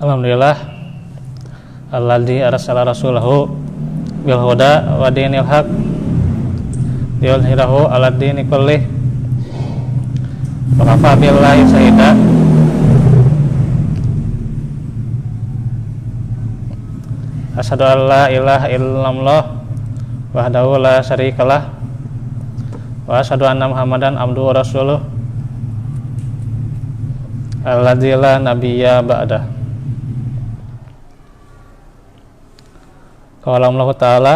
Alhamdulillah alladzi arsala rasulahu bil huda wa dinil haq liyudhhirahu 'alad dini kullih wa kafa billahi shahida. Asyhadu an la ilaha illallah wahdahu la syarikalah wa asyhadu anna Muhammadan abduhu wa rasuluh alladzi la nabiyya ba'dah. Qala Allah Ta'ala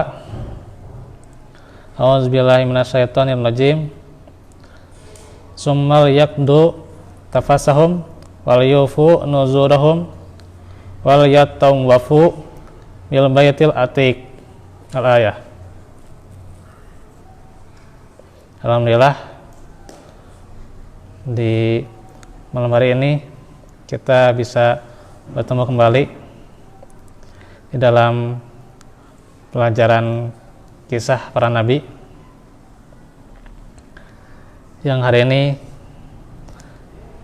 a'udzubillahi minasyaitonir rajim summal yaqdu tafasahum wal yufu nuzurahum wal yatawafu bil baitil atiq al-ayah. Alhamdulillah di malam hari ini kita bisa bertemu kembali di dalam pelajaran kisah para nabi yang hari ini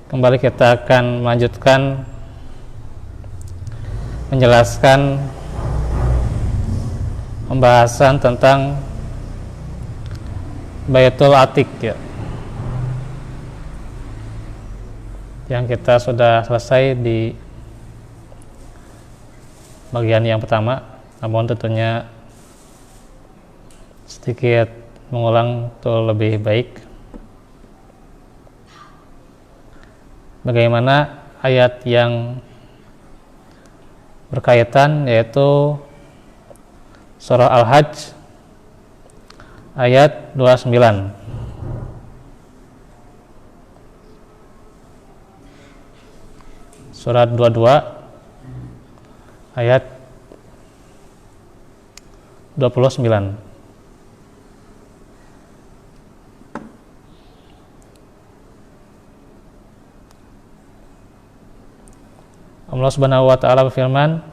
kembali kita akan melanjutkan menjelaskan pembahasan tentang Baitul Atiq ya, yang kita sudah selesai di bagian yang pertama, namun tentunya sedikit mengulang itu lebih baik. Bagaimana ayat yang berkaitan, yaitu surah Al-Hajj ayat 29. Surat 22 ayat 29. Allah Subhanahu wa ta'ala berfirman,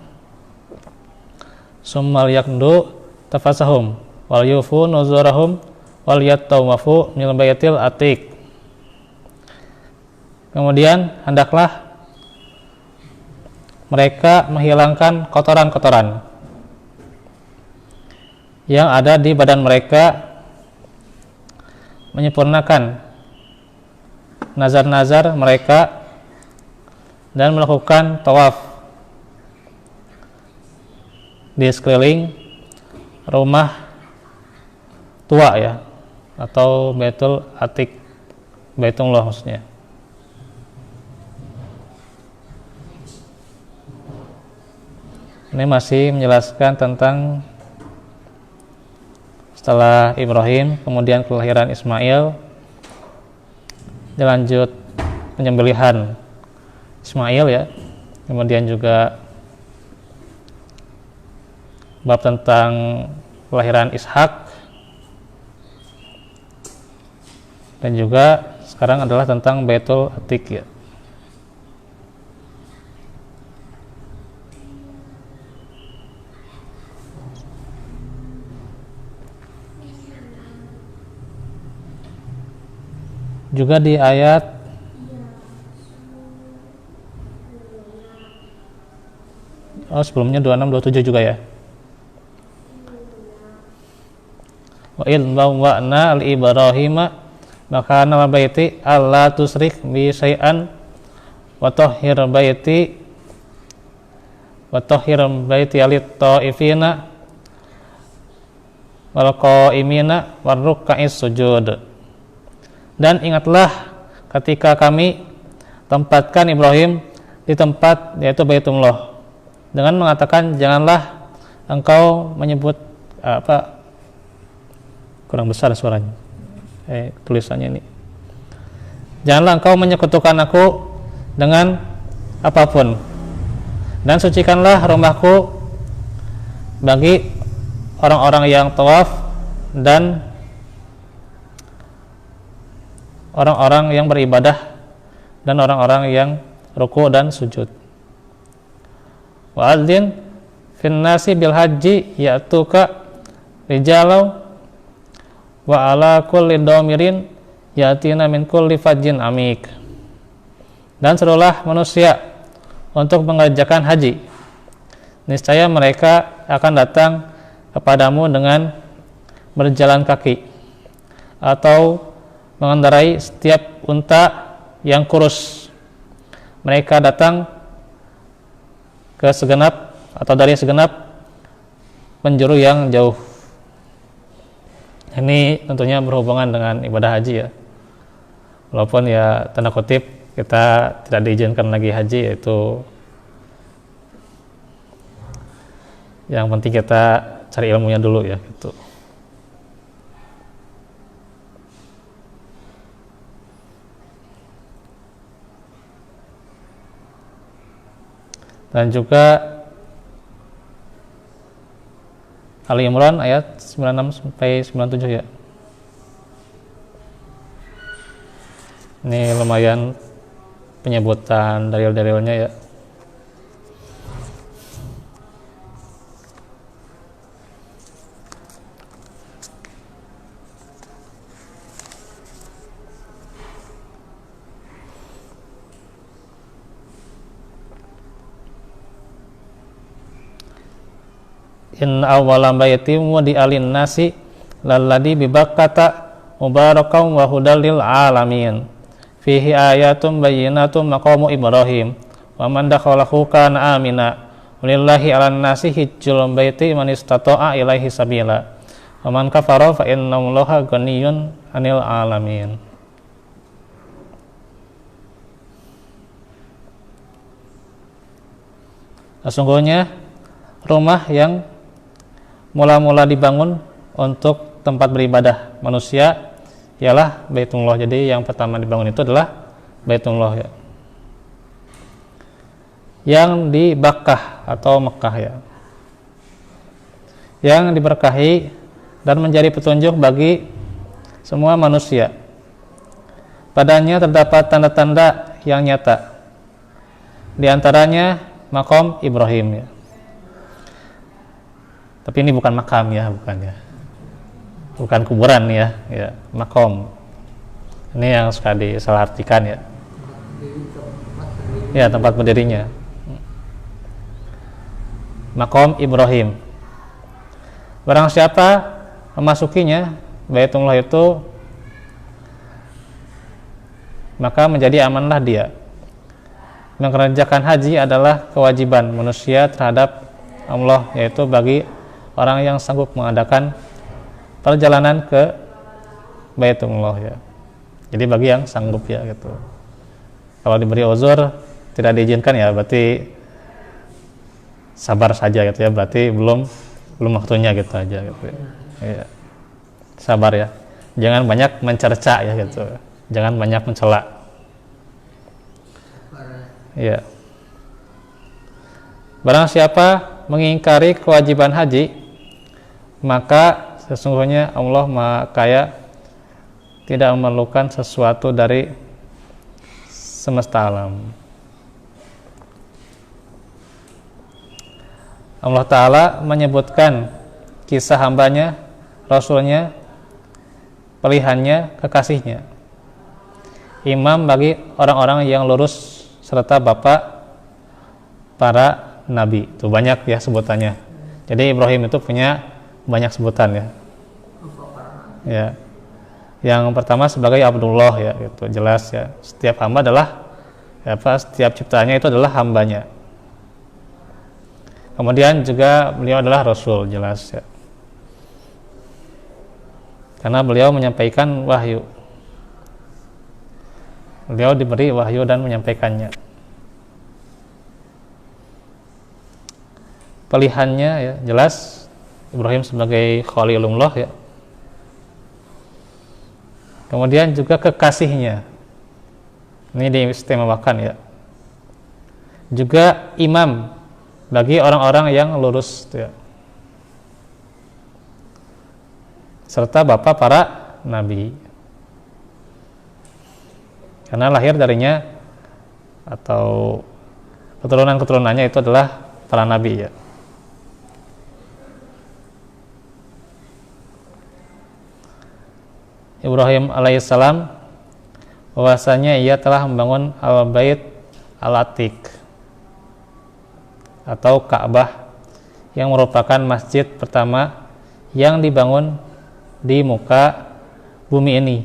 summal yaqdu tafasahum wal yufu nuzurahum wal yatawafu minal baitil atiq. Kemudian hendaklah mereka menghilangkan kotoran-kotoran yang ada di badan mereka, menyempurnakan nazar-nazar mereka dan melakukan tawaf di sekeliling rumah tua ya, atau Baitul Atiq, Baitullah maksudnya. Ini masih menjelaskan tentang setelah Ibrahim, kemudian kelahiran Ismail, dilanjut penyembelihan Ismail ya, kemudian juga bab tentang kelahiran Ishak, dan juga sekarang adalah tentang Baitul Atiq ya. Juga di ayat sebelumnya 26 27 juga ya. Wa in bawwa'na li Ibrahima makana baiti alla tusrik bi syai'an wa tahhir baiti alit ta'ifina wal qa'imina war ruk'is sujud. Dan ingatlah ketika kami tempatkan Ibrahim di tempat yaitu Baitullah, dengan mengatakan janganlah engkau menyebut kurang besar suaranya tulisannya ini, janganlah engkau menyekutukan aku dengan apapun, dan sucikanlah rumahku bagi orang-orang yang tawaf dan orang-orang yang beribadah dan orang-orang yang ruku dan sujud. Wa adzin fin nasi bil haji ya'tuka rijalau wa ala kulli dhamirin ya'tina min kulli fajjin amik. Dan serulah manusia untuk mengerjakan haji. Niscaya mereka akan datang kepadamu dengan berjalan kaki atau mengendarai setiap unta yang kurus. Mereka datang ke segenap atau dari segenap penjuru yang jauh. Ini tentunya berhubungan dengan ibadah haji ya. Walaupun ya tanda kutip kita tidak diizinkan lagi haji, yaitu yang penting kita cari ilmunya dulu ya gitu. Dan juga Ali Imran ayat 96 sampai 97 ya. Ini lumayan penyebutan dalil-dalilnya ya. In awwala baiti mudi'alin nasi lalladhi bibakkata mubarakan wa hudal lil alamin fihi ayatun bayyinatun maqamu Ibrahim wa man dakhalahu kana amina walillahi 'alan nasi hijjul baiti man istata'a ilaihi sabila wa man kafara fa innallaha ghaniyyun 'anil alamin. Sesungguhnya rumah yang mula-mula dibangun untuk tempat beribadah manusia ialah Baitullah. Jadi yang pertama dibangun itu adalah Baitullah ya, yang di Bakkah atau Mekah ya, yang diberkahi dan menjadi petunjuk bagi semua manusia. Padanya terdapat tanda-tanda yang nyata, di antaranya maqam Ibrahim ya. Tapi ini bukan makam ya, bukan kuburan ya, makom. Ini yang suka disalahartikan ya. Ya, tempat berdirinya. Makom Ibrahim. Barang siapa memasukinya, Baitullah itu, maka menjadi amanlah dia. Mengerjakan haji adalah kewajiban manusia terhadap Allah, yaitu bagi orang yang sanggup mengadakan perjalanan ke Baitullah ya. Jadi bagi yang sanggup ya gitu. Kalau diberi uzur tidak diizinkan ya berarti sabar saja gitu ya, berarti belum waktunya gitu aja gitu ya. Ya. Sabar ya. Jangan banyak mencerca ya gitu. Jangan banyak mencela. Ya. Barang siapa mengingkari kewajiban haji, maka sesungguhnya Allah Maha Kaya tidak memerlukan sesuatu dari semesta alam. Allah Ta'ala menyebutkan kisah hambanya, Rasulnya, pilihannya, kekasihnya, imam bagi orang-orang yang lurus, serta bapak para nabi. Itu banyak ya sebutannya. Jadi Ibrahim itu punya banyak sebutan ya. Ya. Yang pertama sebagai Abdullah ya, itu jelas ya. Setiap hamba adalah setiap ciptaannya itu adalah hambanya. Kemudian juga beliau adalah Rasul, jelas ya. Karena beliau menyampaikan wahyu. Beliau diberi wahyu dan menyampaikannya. Pilihannya ya, jelas Ibrahim sebagai Khalilullah ya. Kemudian juga kekasihnya. Ini diistimewakan ya. Juga imam bagi orang-orang yang lurus ya. Serta bapak para nabi. Karena lahir darinya atau keturunan-keturunannya itu adalah para nabi ya. Ibrahim alaihissalam bahwasanya ia telah membangun al-bait al-atiq. atau Ka'bah yang merupakan masjid pertama yang dibangun di muka bumi ini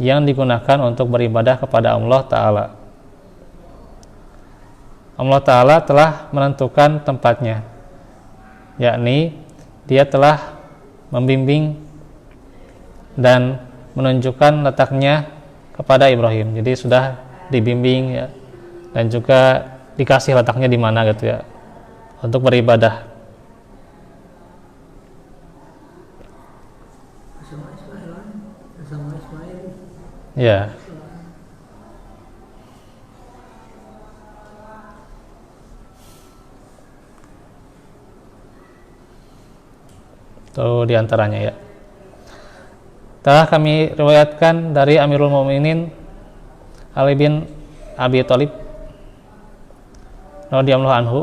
yang digunakan untuk beribadah kepada Allah Ta'ala. Allah Ta'ala telah menentukan tempatnya, yakni Dia telah membimbing dan menunjukkan letaknya kepada Ibrahim. Jadi sudah dibimbing ya, dan juga dikasih letaknya di mana gitu ya untuk beribadah. Ya. Itu diantaranya ya. Telah kami riwayatkan dari Amirul Mukminin Ali bin Abi Thalib radhiyallahu anhu.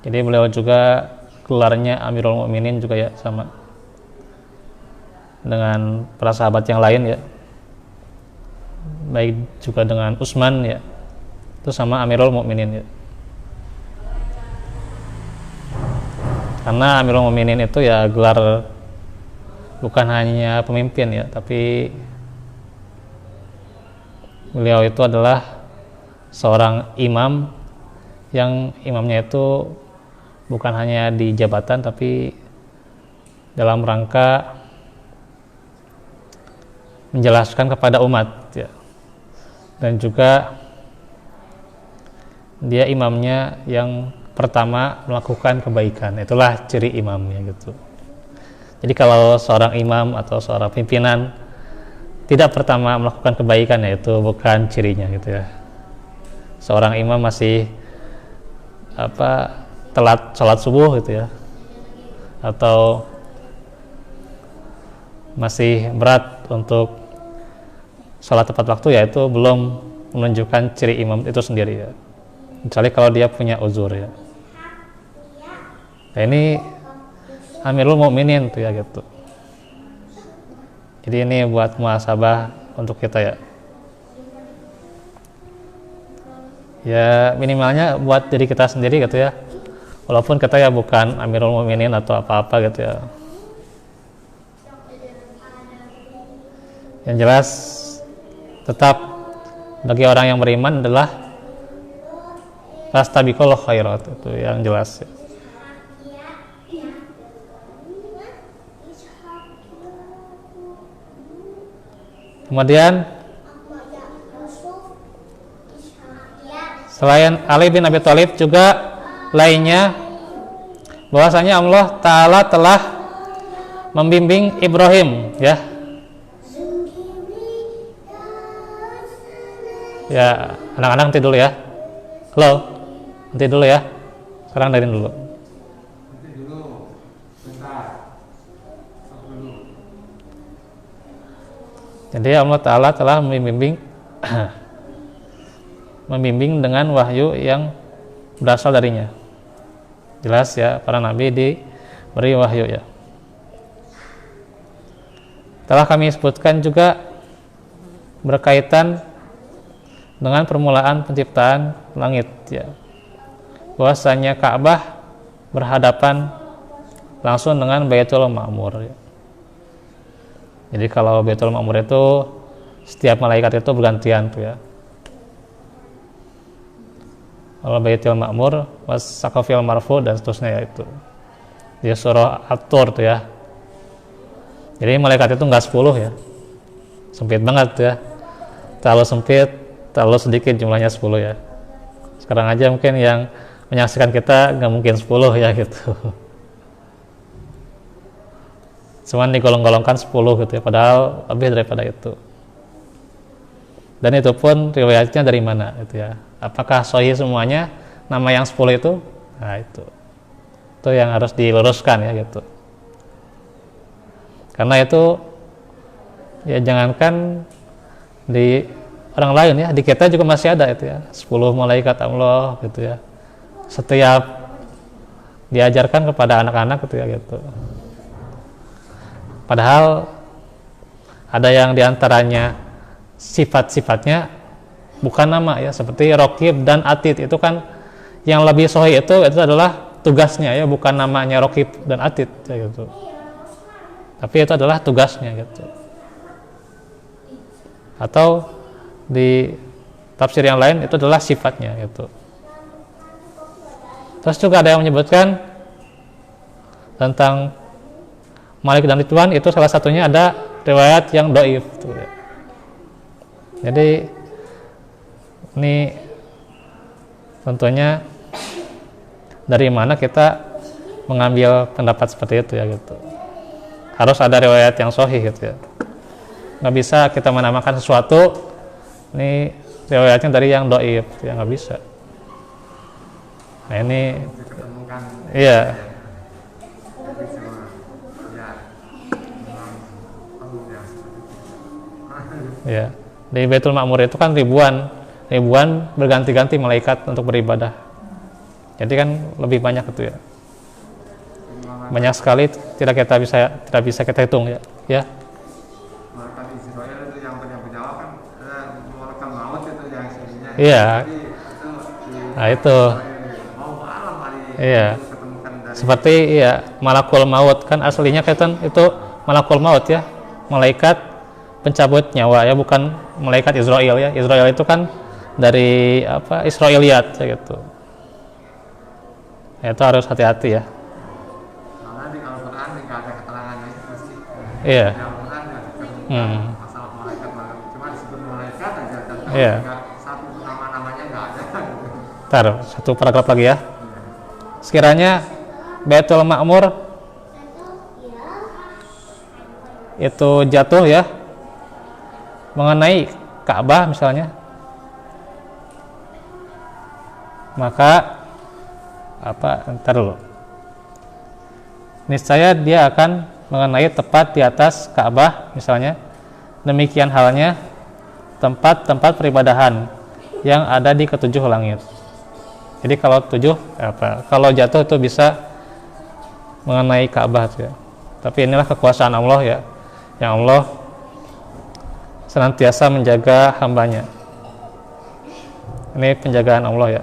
Jadi beliau juga gelarnya Amirul Mukminin juga ya, sama dengan para sahabat yang lain ya. Baik juga dengan Utsman ya. Itu sama Amirul Mukminin ya. Karena Amirul Mukminin itu ya gelar bukan hanya pemimpin ya, tapi beliau itu adalah seorang imam yang imamnya itu bukan hanya di jabatan tapi dalam rangka menjelaskan kepada umat ya. Dan juga dia imamnya yang pertama melakukan kebaikan. Itulah ciri imamnya gitu. Jadi kalau seorang imam atau seorang pimpinan tidak pertama melakukan kebaikan, ya itu bukan cirinya gitu ya. Seorang imam masih telat sholat subuh gitu ya, atau masih berat untuk sholat tepat waktu, ya itu belum menunjukkan ciri imam itu sendiri ya. Kecuali kalau dia punya uzur ya. Nah ini Amirul Mukminin tuh ya gitu. Jadi ini buat muhasabah untuk kita ya. Ya minimalnya buat diri kita sendiri gitu ya. Walaupun kita ya bukan Amirul Mukminin atau apa-apa gitu ya. Yang jelas tetap bagi orang yang beriman adalah fastabiqul khairat, itu yang jelas ya. Kemudian selain Ali bin Abi Thalib juga lainnya bahwasanya Allah Ta'ala telah membimbing Ibrahim ya. Ya, anak-anak nanti dulu ya. Halo, nanti dulu ya. Sekarang dari dulu. Nanti dulu, bentar. Jadi Allah Ta'ala telah membimbing dengan wahyu yang berasal darinya. Jelas ya, para nabi diberi wahyu ya. Telah kami sebutkan juga berkaitan dengan permulaan penciptaan langit ya, bahwasanya Ka'bah berhadapan langsung dengan Baitul Ma'mur ya. Jadi kalau Baitul Ma'mur itu setiap malaikat itu bergantian tuh ya. Kalau Baitul Ma'mur, was-saqafil marfu dan seterusnya ya itu. Di surah At-Tur tuh ya. Jadi malaikat itu enggak 10 ya. Sempit banget tuh ya. Terlalu sempit, terlalu sedikit jumlahnya 10 ya. Sekarang aja mungkin yang menyaksikan kita nggak mungkin 10 ya gitu. Cuman digolong-golongkan 10 gitu ya, padahal lebih daripada itu. Dan itu pun riwayatnya dari mana gitu ya. Apakah sahih semuanya nama yang 10 itu? Nah itu yang harus diluruskan ya gitu. Karena itu ya jangankan di orang lain ya, di kita juga masih ada itu ya, 10 malaikat Allah gitu ya. Setiap diajarkan kepada anak-anak gitu ya gitu. Padahal ada yang diantaranya sifat-sifatnya bukan nama ya, seperti Raqib dan Atid itu kan yang lebih sahih itu adalah tugasnya ya, bukan namanya Raqib dan Atid ya, gitu. Tapi itu adalah tugasnya gitu. Atau di tafsir yang lain itu adalah sifatnya gitu. Terus juga ada yang menyebutkan tentang Malik dan Ridwan, itu salah satunya ada riwayat yang dhaif gitu ya. Jadi ini tentunya dari mana kita mengambil pendapat seperti itu ya gitu. Harus ada riwayat yang sahih gitu ya. Nggak bisa kita menamakan sesuatu ini riwayatnya dari yang dhaif, ya nggak bisa. Nah ini iya. Ya, di Baitul Ma'mur itu kan ribuan berganti-ganti malaikat untuk beribadah. Jadi kan lebih banyak itu ya. Banyak sekali tidak bisa kita hitung ya. Ya. Malaikat Israel itu yang berjawab kan malaikat maut itu yang sininya. Iya. Nah itu. Iya. Seperti ya malakul maut kan aslinya kan itu malakul maut ya. Malaikat pencabut nyawa ya, bukan malaikat Israel ya. Israel itu kan dari apa Israiliyat ya gitu. Ya, itu harus hati-hati ya. Karena di Al-Quran nggak ada keterangannya itu pasti. Iya. Di Al-Quran nggak disebut masalah malaikat, cuma disebut malaikat aja. Tapi Iya. Satu nama-namanya nggak ada. Ntar satu paragraf lagi ya. Sekiranya Baitul Ma'mur itu jatuh ya mengenai Ka'bah misalnya, maka ntar dulu, niscaya dia akan mengenai tepat di atas Ka'bah misalnya. Demikian halnya tempat-tempat peribadahan yang ada di ketujuh langit. Jadi kalau jatuh itu bisa mengenai Ka'bah ya. Tapi inilah kekuasaan Allah ya, yang Allah senantiasa menjaga hambanya. Ini penjagaan Allah ya.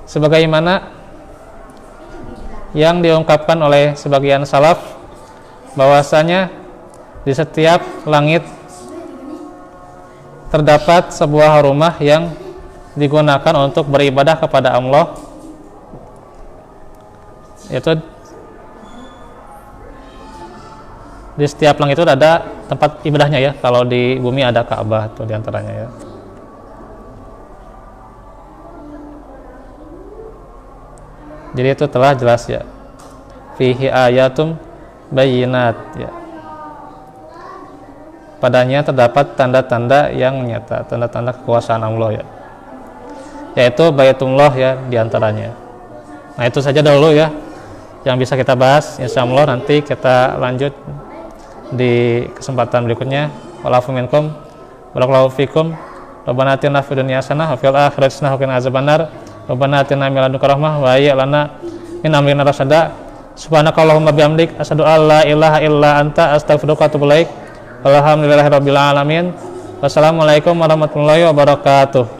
Sebagaimana yang diungkapkan oleh sebagian salaf, bahwasanya di setiap langit terdapat sebuah rumah yang digunakan untuk beribadah kepada Allah. Itu di setiap langit itu ada tempat ibadahnya ya. Kalau di bumi ada Ka'bah tuh diantaranya ya. Jadi itu telah jelas ya. Fihi ayatum bayyinat ya. Padanya terdapat tanda-tanda yang nyata, tanda-tanda kekuasaan Allah ya. Yaitu Baitullah ya diantaranya. Nah itu saja dulu ya yang bisa kita bahas. Insyaallah nanti kita lanjut di kesempatan berikutnya. Wa'alafu minkum barakallahu fikum. Rabbana atina fid dunya hasanah wa fil akhirati hasanah wa qina azabannar. Rabbana atina min ladunka rahmah wa hayyi lana min amrina rasyada. Subhanakallahumma bihamdik asyhadu an la ilaha illa anta astaghfiruka wa atubu ilaik. Alhamdulillahirabbil alamin. Wassalamualaikum warahmatullahi wabarakatuh.